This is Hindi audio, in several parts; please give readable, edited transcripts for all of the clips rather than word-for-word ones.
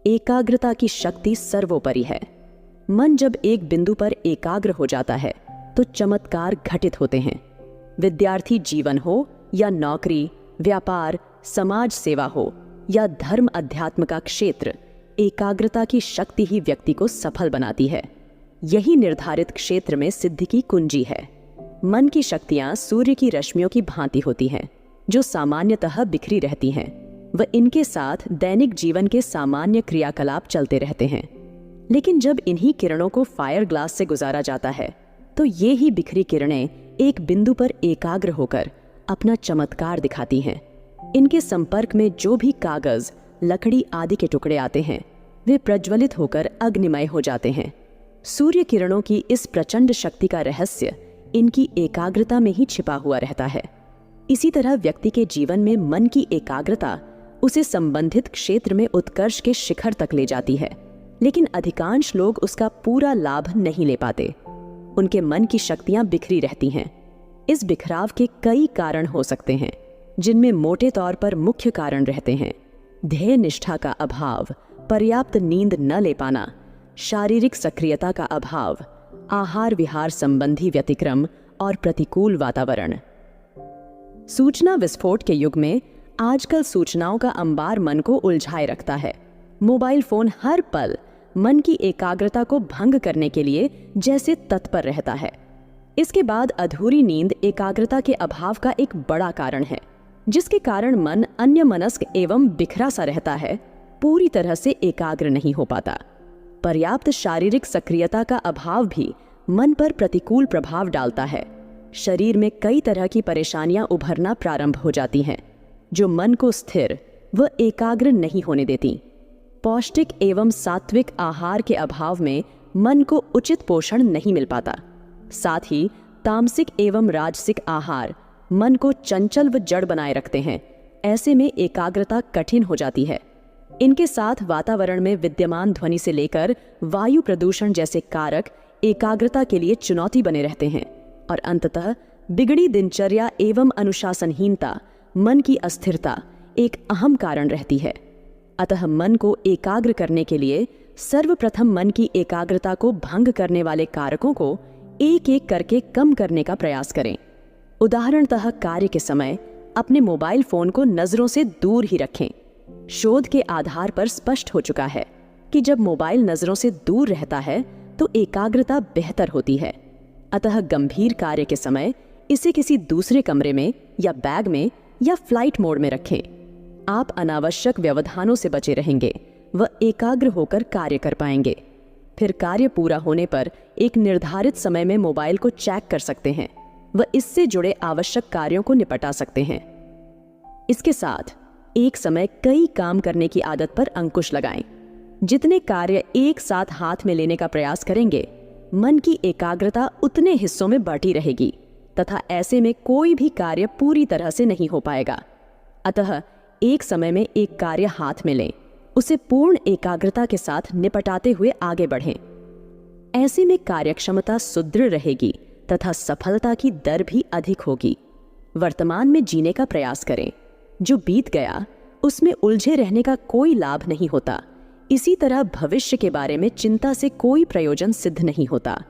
एकाग्रता की शक्ति सर्वोपरि है। मन जब एक बिंदु पर एकाग्र हो जाता है तो चमत्कार घटित होते हैं। विद्यार्थी जीवन हो या नौकरी, व्यापार, समाज सेवा हो या धर्म अध्यात्म का क्षेत्र, एकाग्रता की शक्ति ही व्यक्ति को सफल बनाती है। यही निर्धारित क्षेत्र में सिद्धि की कुंजी है। मन की शक्तियां सूर्य की रश्मियों की भांति होती हैं, जो सामान्यतः बिखरी रहती हैं। व इनके साथ दैनिक जीवन के सामान्य क्रियाकलाप चलते रहते हैं। लेकिन जब इन्हीं किरणों को फायर ग्लास से गुजारा जाता है तो ये ही बिखरी किरणें एक बिंदु पर एकाग्र होकर अपना चमत्कार दिखाती हैं। इनके संपर्क में जो भी कागज, लकड़ी आदि के टुकड़े आते हैं वे प्रज्वलित होकर अग्निमय हो जाते हैं। सूर्य किरणों की इस प्रचंड शक्ति का रहस्य इनकी एकाग्रता में ही छिपा हुआ रहता है। इसी तरह व्यक्ति के जीवन में मन की एकाग्रता उसे संबंधित क्षेत्र में उत्कर्ष के शिखर तक ले जाती है, लेकिन अधिकांश लोग उसका पूरा लाभ नहीं ले पाते। उनके मन की शक्तियां बिखरी रहती हैं। इस बिखराव के कई कारण हो सकते हैं, जिनमें मोटे तौर पर मुख्य कारण रहते हैं: ध्येय निष्ठा का अभाव, पर्याप्त नींद न ले पाना, शारीरिक सक्रियता का अभाव, आहार विहार संबंधी व्यतिक्रम और प्रतिकूल वातावरण। सूचना विस्फोट के युग में आजकल सूचनाओं का अंबार मन को उलझाए रखता है। मोबाइल फोन हर पल मन की एकाग्रता को भंग करने के लिए जैसे तत्पर रहता है। इसके बाद अधूरी नींद एकाग्रता के अभाव का एक बड़ा कारण है, जिसके कारण मन अन्यमनस्क एवं बिखरा सा रहता है, पूरी तरह से एकाग्र नहीं हो पाता। पर्याप्त शारीरिक सक्रियता का अभाव भी मन पर प्रतिकूल प्रभाव डालता है। शरीर में कई तरह की परेशानियां उभरना प्रारंभ हो जाती हैं, जो मन को स्थिर व एकाग्र नहीं होने देती। पौष्टिक एवं सात्विक आहार के अभाव में मन को उचित पोषण नहीं मिल पाता। साथ ही तामसिक एवं राजसिक आहार मन को चंचल व जड़ बनाए रखते हैं। ऐसे में एकाग्रता कठिन हो जाती है। इनके साथ वातावरण में विद्यमान ध्वनि से लेकर वायु प्रदूषण जैसे कारक एकाग्रता के लिए चुनौती बने रहते हैं और अंततः बिगड़ी दिनचर्या एवं अनुशासनहीनता मन की अस्थिरता एक अहम कारण रहती है। अतः मन को एकाग्र करने के लिए सर्वप्रथम मन की एकाग्रता को भंग करने वाले कारकों को एक एक करके कम करने का प्रयास करें। उदाहरणतः कार्य के समय अपने मोबाइल फोन को नजरों से दूर ही रखें। शोध के आधार पर स्पष्ट हो चुका है कि जब मोबाइल नजरों से दूर रहता है तो एकाग्रता बेहतर होती है। अतः गंभीर कार्य के समय इसे किसी दूसरे कमरे में या बैग में या फ्लाइट मोड में रखें। आप अनावश्यक व्यवधानों से बचे रहेंगे व एकाग्र होकर कार्य कर पाएंगे। फिर कार्य पूरा होने पर एक निर्धारित समय में मोबाइल को चेक कर सकते हैं व इससे जुड़े आवश्यक कार्यों को निपटा सकते हैं। इसके साथ एक समय कई काम करने की आदत पर अंकुश लगाएं। जितने कार्य एक साथ हाथ में लेने का प्रयास करेंगे, मन की एकाग्रता उतने हिस्सों में बांटी रहेगी तथा ऐसे में कोई भी कार्य पूरी तरह से नहीं हो पाएगा। अतः एक समय में एक कार्य हाथ में लें, उसे पूर्ण एकाग्रता के साथ निपटाते हुए आगे बढ़ें। ऐसे में कार्यक्षमता सुदृढ़ रहेगी तथा सफलता की दर भी अधिक होगी। वर्तमान में जीने का प्रयास करें। जो बीत गया उसमें उलझे रहने का कोई लाभ नहीं होता। इसी तरह भविष्य के बारे में चिंता से कोई प्रयोजन सिद्ध नहीं होता।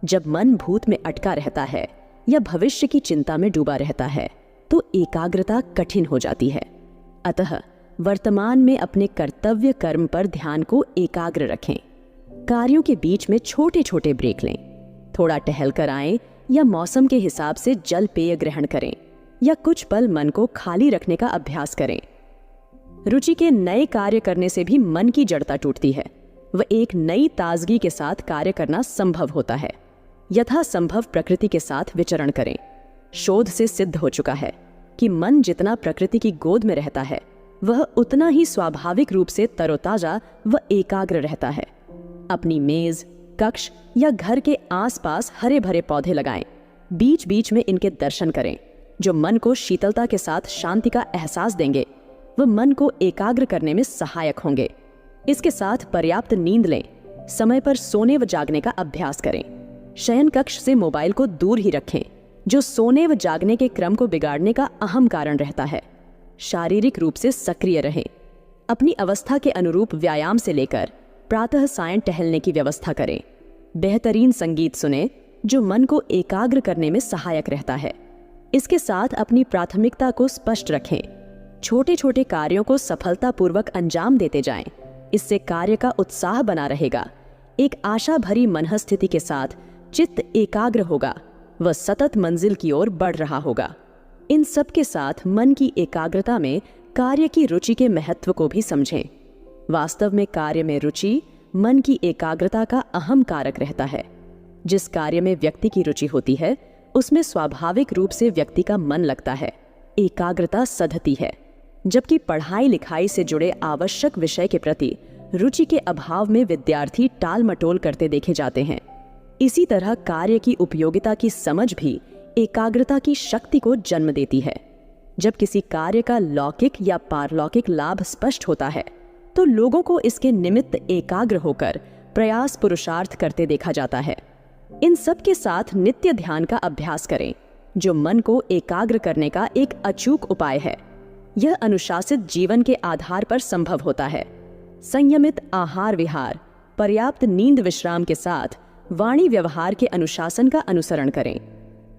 जब मन भूत में अटका रहता है या भविष्य की चिंता में डूबा रहता है तो एकाग्रता कठिन हो जाती है। अतः वर्तमान में अपने कर्तव्य कर्म पर ध्यान को एकाग्र रखें। कार्यों के बीच में छोटे छोटे ब्रेक लें। थोड़ा टहल कर आएं या मौसम के हिसाब से जल पेय ग्रहण करें या कुछ पल मन को खाली रखने का अभ्यास करें। रुचि के नए कार्य करने से भी मन की जड़ता टूटती है व एक नई ताजगी के साथ कार्य करना संभव होता है। यथासंभव प्रकृति के साथ विचरण करें। शोध से सिद्ध हो चुका है कि मन जितना प्रकृति की गोद में रहता है वह उतना ही स्वाभाविक रूप से तरोताजा व एकाग्र रहता है। अपनी मेज, कक्ष या घर के आसपास हरे भरे पौधे लगाएं। बीच बीच में इनके दर्शन करें, जो मन को शीतलता के साथ शांति का एहसास देंगे व मन को एकाग्र करने में सहायक होंगे। इसके साथ पर्याप्त नींद लें। समय पर सोने व जागने का अभ्यास करें। शयन कक्ष से मोबाइल को दूर ही रखें, जो सोने व जागने के क्रम को बिगाड़ने का अहम कारण रहता है। शारीरिक रूप से सक्रिय रहें। अपनी अवस्था के अनुरूप व्यायाम से लेकर प्रातः सायं टहलने की व्यवस्था करें। बेहतरीन संगीत सुने जो मन को एकाग्र करने में सहायक रहता है। इसके साथ अपनी प्राथमिकता को स्पष्ट रखें। छोटे छोटे कार्यों को सफलतापूर्वक अंजाम देते जाएं। इससे कार्य का उत्साह बना रहेगा। एक आशा भरी मनःस्थिति के साथ चित्त एकाग्र होगा, वह सतत मंजिल की ओर बढ़ रहा होगा। इन सब के साथ मन की एकाग्रता में कार्य की रुचि के महत्व को भी समझें। वास्तव में कार्य में रुचि मन की एकाग्रता का अहम कारक रहता है। जिस कार्य में व्यक्ति की रुचि होती है उसमें स्वाभाविक रूप से व्यक्ति का मन लगता है, एकाग्रता सधती है। जबकि पढ़ाई लिखाई से जुड़े आवश्यक विषय के प्रति रुचि के अभाव में विद्यार्थी टाल मटोल करते देखे जाते हैं। इसी तरह कार्य की उपयोगिता की समझ भी एकाग्रता की शक्ति को जन्म देती है। जब किसी कार्य का लौकिक या पारलौकिक लाभ स्पष्ट होता है तो लोगों को इसके निमित्त एकाग्र होकर प्रयास पुरुषार्थ करते देखा जाता है। इन सब के साथ नित्य ध्यान का अभ्यास करें, जो मन को एकाग्र करने का एक अचूक उपाय है। यह अनुशासित जीवन के आधार पर संभव होता है। संयमित आहार विहार, पर्याप्त नींद विश्राम के साथ वाणी व्यवहार के अनुशासन का अनुसरण करें।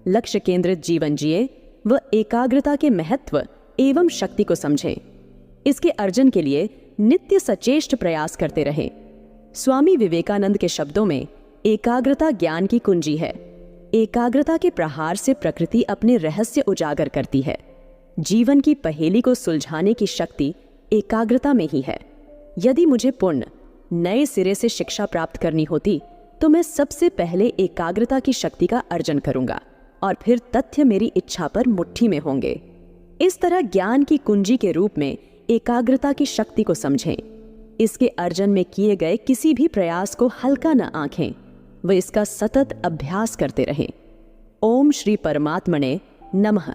लक्ष्य केंद्रित जीवन जिए व एकाग्रता के महत्व एवं शक्ति को समझें। इसके अर्जन के लिए नित्य सचेष्ट प्रयास करते रहें। स्वामी विवेकानंद के शब्दों में एकाग्रता ज्ञान की कुंजी है। एकाग्रता के प्रहार से प्रकृति अपने रहस्य उजागर करती है। जीवन की पहेली को सुलझाने की शक्ति एकाग्रता में ही है। यदि मुझे पुनः नए सिरे से शिक्षा प्राप्त करनी होती तो मैं सबसे पहले एकाग्रता की शक्ति का अर्जन करूंगा और फिर तथ्य मेरी इच्छा पर मुट्ठी में होंगे। इस तरह ज्ञान की कुंजी के रूप में एकाग्रता की शक्ति को समझें। इसके अर्जन में किए गए किसी भी प्रयास को हल्का न आंखें, व इसका सतत अभ्यास करते रहें। ओम श्री परमात्मने नमः।